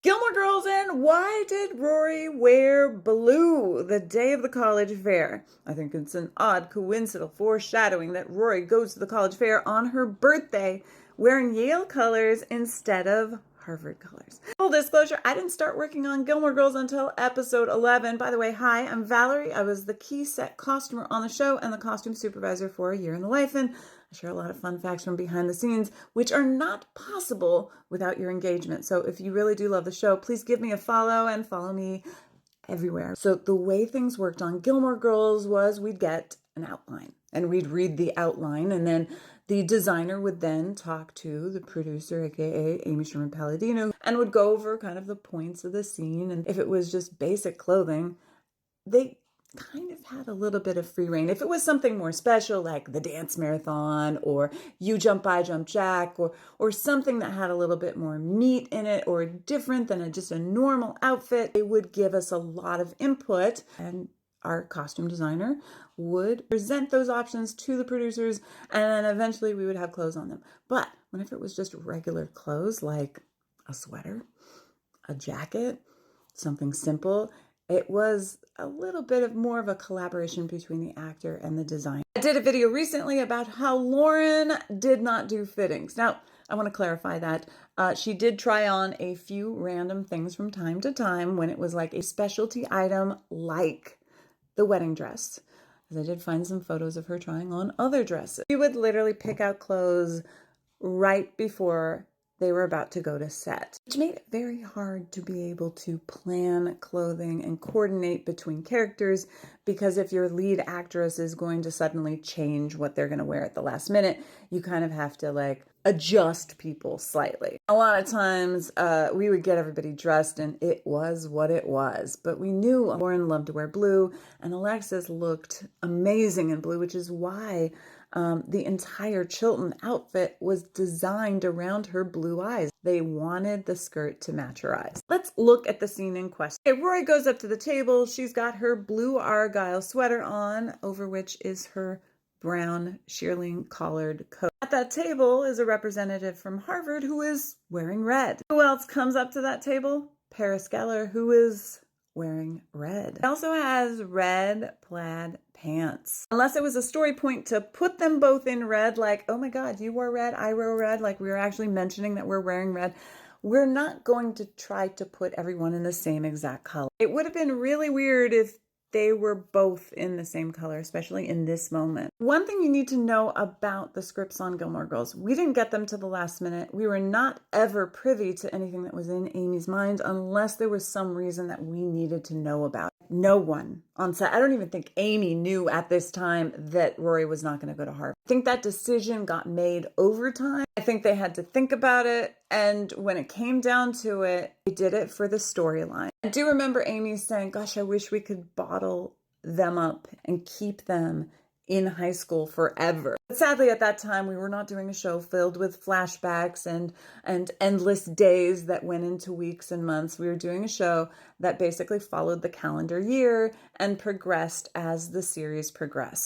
Gilmore Girls, and why did Rory wear blue the day of the college fair? I think it's an odd coincidental foreshadowing that Rory goes to the college fair on her birthday wearing Yale colors instead of Harvard colors. Full disclosure, I didn't start working on Gilmore Girls until episode 11. By the way, hi, I'm Valerie. I was the key set costumer on the show and the costume supervisor for A Year in the Life, and I share a lot of fun facts from behind the scenes, which are not possible without your engagement. So if you really do love the show, please give me a follow and follow me everywhere. So the way things worked on Gilmore Girls was we'd get an outline and we'd read the outline, and then the designer would then talk to the producer, aka Amy Sherman Palladino, and would go over kind of the points of the scene. And if it was just basic clothing, they kind of had a little bit of free reign. If it was something more special like the dance marathon or you jump I jump jack or something that had a little bit more meat in it or different than just a normal outfit, it would give us a lot of input, and our costume designer would present those options to the producers, and then eventually we would have clothes on them. But whenever it was just regular clothes like a sweater, a jacket, something simple, it was a little bit of more of a collaboration between the actor and the designer. I did a video recently about how Lauren did not do fittings. Now, I want to clarify that. She did try on a few random things from time to time when it was like a specialty item like the wedding dress. Because I did find some photos of her trying on other dresses. She would literally pick out clothes right before they were about to go to set, which made it very hard to be able to plan clothing and coordinate between characters, because if your lead actress is going to suddenly change what they're going to wear at the last minute, you kind of have to like adjust people slightly. A lot of times we would get everybody dressed and it was what it was, but we knew Lauren loved to wear blue and Alexis looked amazing in blue, which is why the entire Chilton outfit was designed around her blue eyes. They wanted the skirt to match her eyes. Let's look at the scene in question. Okay, Rory goes up to the table. She's got her blue Argyle sweater on, over which is her brown shearling collared coat. At that table is a representative from Harvard who is wearing red. Who else comes up to that table? Paris Geller, who is wearing red. It also has red plaid pants. Unless it was a story point to put them both in red, like, oh my God, you wore red, I wore red, like we were actually mentioning that we're wearing red. We're not going to try to put everyone in the same exact color. It would have been really weird if they were both in the same color, especially in this moment. One thing you need to know about the scripts on Gilmore Girls, we didn't get them to the last minute. We were not ever privy to anything that was in Amy's mind unless there was some reason that we needed to know about. No one on set, I don't even think Amy knew at this time that Rory was not going to go to Harvard. I think that decision got made over time. I think they had to think about it, and when it came down to it, they did it for the storyline. I do remember Amy saying, gosh, I wish we could bottle them up and keep them in high school forever. But sadly, at that time, we were not doing a show filled with flashbacks and endless days that went into weeks and months. We were doing a show that basically followed the calendar year and progressed as the series progressed.